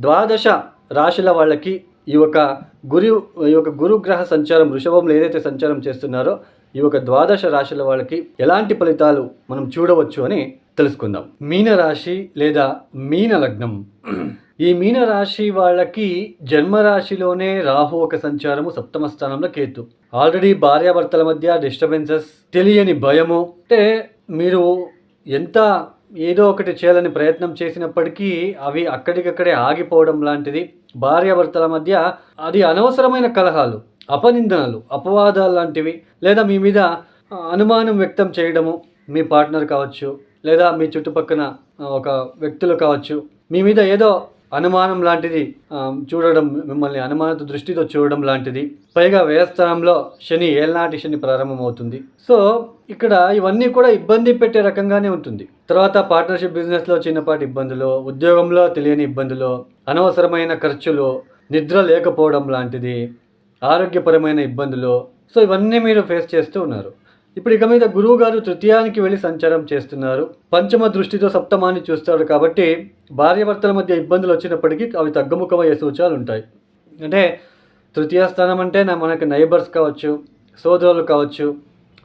ద్వాదశ రాశుల వాళ్ళకి ఈ యొక్క గురుగ్రహ సంచారం వృషభంలో ఏదైతే సంచారం చేస్తున్నారో ఈ యొక్క ద్వాదశ రాశుల వాళ్ళకి ఎలాంటి ఫలితాలు మనం చూడవచ్చు అని తెలుసుకుందాం. మీనరాశి లేదా మీన లగ్నం. ఈ మీనరాశి వాళ్ళకి జన్మరాశిలోనే రాహు ఒక సంచారము, సప్తమ స్థానంలో కేతు. ఆల్రెడీ భార్యాభర్తల మధ్య డిస్టర్బెన్సెస్, తెలియని భయము, అంటే మీరు ఎంత ఏదో ఒకటి చేయాలని ప్రయత్నం చేసినప్పటికీ అవి అక్కడికక్కడే ఆగిపోవడం లాంటిది. భార్యాభర్తల మధ్య అది అనవసరమైన కలహాలు, అపనిందనలు, అపవాదాలు లాంటివి, లేదా మీ మీద అనుమానం వ్యక్తం చేయడము, మీ పార్ట్నర్ కావచ్చు లేదా మీ చుట్టుపక్కల ఒక వ్యక్తులు కావచ్చు, మీ మీద ఏదో అనుమానం లాంటిది చూడడం, మిమ్మల్ని అనుమానత దృష్టితో చూడడం లాంటిది. పైగా వ్యయస్థానంలో శని, ఏళ్ళనాటి శని ప్రారంభమవుతుంది. సో ఇక్కడ ఇవన్నీ కూడా ఇబ్బంది పెట్టే రకంగానే ఉంటుంది. తర్వాత పార్ట్నర్షిప్ బిజినెస్లో చిన్నపాటి ఇబ్బందులు, ఉద్యోగంలో తెలియని ఇబ్బందులు, అనవసరమైన ఖర్చులు, నిద్ర లేకపోవడం లాంటిది, ఆరోగ్యపరమైన ఇబ్బందులు. సో ఇవన్నీ మీరు ఫేస్ చేస్తూ ఉన్నారు. ఇప్పుడు ఇక మీద గురువు గారు తృతీయానికి వెళ్ళి సంచారం చేస్తున్నారు. పంచమ దృష్టితో సప్తమాన్ని చూస్తాడు కాబట్టి భార్యాభర్తల మధ్య ఇబ్బందులు వచ్చినప్పటికీ అవి తగ్గుముఖమయ్యే సూచనలు ఉంటాయి. అంటే తృతీయ స్థానం అంటే మనకి నైబర్స్ కావచ్చు, సోదరులు కావచ్చు,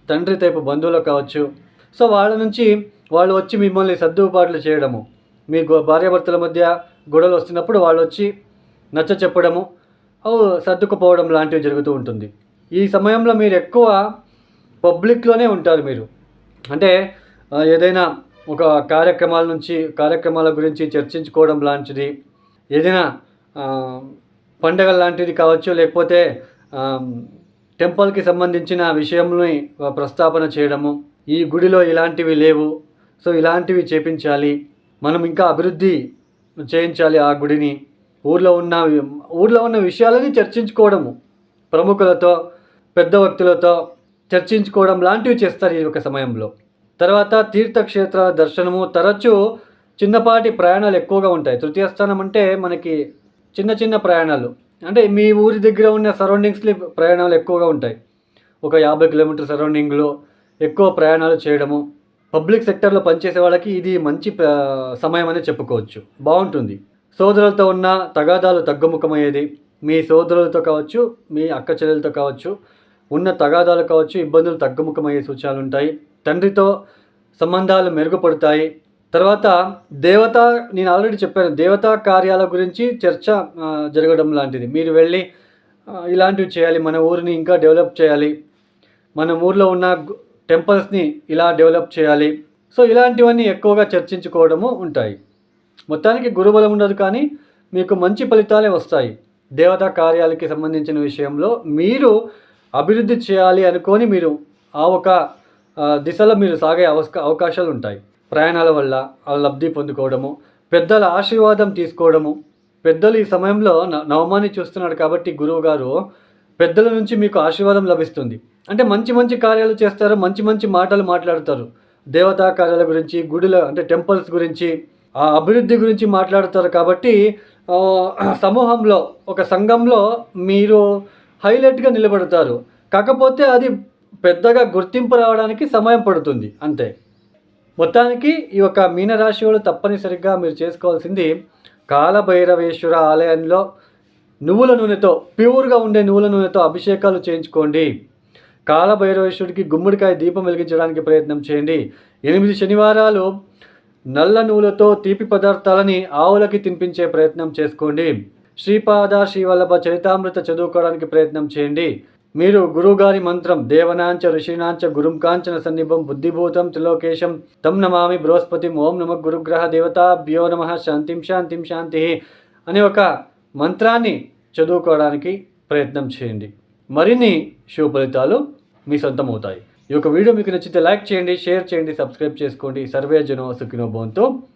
తండ్రి టైపు బంధువులు కావచ్చు. సో వాళ్ళ నుంచి వాళ్ళు వచ్చి మిమ్మల్ని సర్దుబాట్లు చేయడము, మీ భార్యాభర్తల మధ్య గొడవలు వస్తున్నప్పుడు వాళ్ళు వచ్చి నచ్చ చెప్పడము, సర్దుకుపోవడం లాంటివి జరుగుతూ ఉంటుంది. ఈ సమయంలో మీరు ఎక్కువ పబ్లిక్లోనే ఉంటారు. మీరు అంటే ఏదైనా ఒక కార్యక్రమాల గురించి చర్చించుకోవడం లాంటిది, ఏదైనా పండగ లాంటిది కావచ్చు, లేకపోతే టెంపుల్కి సంబంధించిన విషయంని ప్రస్తావన చేయడము, ఈ గుడిలో ఇలాంటివి లేవు, సో ఇలాంటివి చేపించాలి, మనం ఇంకా అభివృద్ధి చేయించాలి ఆ గుడిని, ఊర్లో ఉన్న విషయాలని చర్చించుకోవడము, ప్రముఖులతో పెద్ద వ్యక్తులతో చర్చించుకోవడం లాంటివి చేస్తారు ఈ యొక్క సమయంలో. తర్వాత తీర్థక్షేత్రాల దర్శనము, తరచూ చిన్నపాటి ప్రయాణాలు ఎక్కువగా ఉంటాయి. తృతీయ స్థానం అంటే మనకి చిన్న చిన్న ప్రయాణాలు, అంటే మీ ఊరి దగ్గర ఉన్న సరౌండింగ్స్లో ప్రయాణాలు ఎక్కువగా ఉంటాయి. ఒక 50 కిలోమీటర్ సరౌండింగ్లో ఎక్కువ ప్రయాణాలు చేయడము. పబ్లిక్ సెక్టర్లో పనిచేసే వాళ్ళకి ఇది మంచి సమయం అని చెప్పుకోవచ్చు, బాగుంటుంది. సోదరులతో ఉన్న తగాదాలు తగ్గుముఖమయ్యేది. మీ సోదరులతో కావచ్చు, మీ అక్క చెల్లెలతో కావచ్చు ఉన్న తగాదాలు కావచ్చు, ఇబ్బందులు తగ్గుముఖమయ్యే సూచనలు ఉంటాయి. తండ్రితో సంబంధాలు మెరుగుపడతాయి. తర్వాత నేను ఆల్రెడీ చెప్పాను, దేవతా కార్యాల గురించి చర్చ జరగడం లాంటిది. మీరు వెళ్ళి ఇలాంటివి చేయాలి, మన ఊరిని ఇంకా డెవలప్ చేయాలి, మన ఊర్లో ఉన్న టెంపుల్స్ని ఇలా డెవలప్ చేయాలి. సో ఇలాంటివన్నీ ఎక్కువగా చర్చించుకోవడము ఉంటాయి. మొత్తానికి గురుబలం ఉండదు, కానీ మీకు మంచి ఫలితాలే వస్తాయి. దేవతా కార్యాలకి సంబంధించిన విషయంలో మీరు అభివృద్ధి చేయాలి అనుకొని మీరు ఆ ఒక దిశలో మీరు సాగే అవకాశాలు ఉంటాయి. ప్రయాణాల వల్ల లబ్ధి పొందుకోవడము, పెద్దల ఆశీర్వాదం తీసుకోవడము. పెద్దలు ఈ సమయంలో నవమాన్ని చూస్తున్నాడు కాబట్టి గురువు గారు పెద్దల నుంచి మీకు ఆశీర్వాదం లభిస్తుంది. అంటే మంచి మంచి కార్యాలు చేస్తారు, మంచి మంచి మాటలు మాట్లాడతారు. దేవతా కార్యాల గురించి, గుడిలో అంటే టెంపుల్స్ గురించి, ఆ అభివృద్ధి గురించి మాట్లాడతారు. కాబట్టి సమూహంలో, ఒక సంఘంలో మీరు హైలైట్గా నిలబడతారు. కాకపోతే అది పెద్దగా గుర్తింపు రావడానికి సమయం పడుతుంది అంతే. మొత్తానికి ఈ యొక్క మీనరాశి వాళ్ళు తప్పనిసరిగా మీరు చేసుకోవాల్సింది, కాలభైరవేశ్వర ఆలయంలో నువ్వుల నూనెతో, ప్యూర్గా ఉండే నువ్వుల నూనెతో అభిషేకాలు చేయించుకోండి. కాలభైరవేశ్వరుడికి గుమ్మడికాయ దీపం వెలిగించడానికి ప్రయత్నం చేయండి. 8 శనివారాలు నల్ల నువ్వులతో తీపి పదార్థాలని ఆవులకి తినిపించే ప్రయత్నం చేసుకోండి. శ్రీపాద శ్రీవల్లభ చరితామృత చదువుకోవడానికి ప్రయత్నం చేయండి. మీరు గురువుగారి మంత్రం దేవనాంచ ఋషినాంచ గురుం కాంచన సన్నిభం బుద్ధిభూతం త్రిలోకేశం తం నమామి బృహస్పతిం ఓం నమ గురుగ్రహ దేవతాభ్యో నమ శాంతిం శాంతిం శాంతి అనే ఒక మంత్రాన్ని చదువుకోవడానికి ప్రయత్నం చేయండి. మరిన్ని శుభ ఫలితాలు మీ సొంతం అవుతాయి. ఈ యొక్క వీడియో మీకు నచ్చితే లైక్ చేయండి, షేర్ చేయండి, సబ్స్క్రైబ్ చేసుకోండి. సర్వే జనో సుఖినో భవంతు.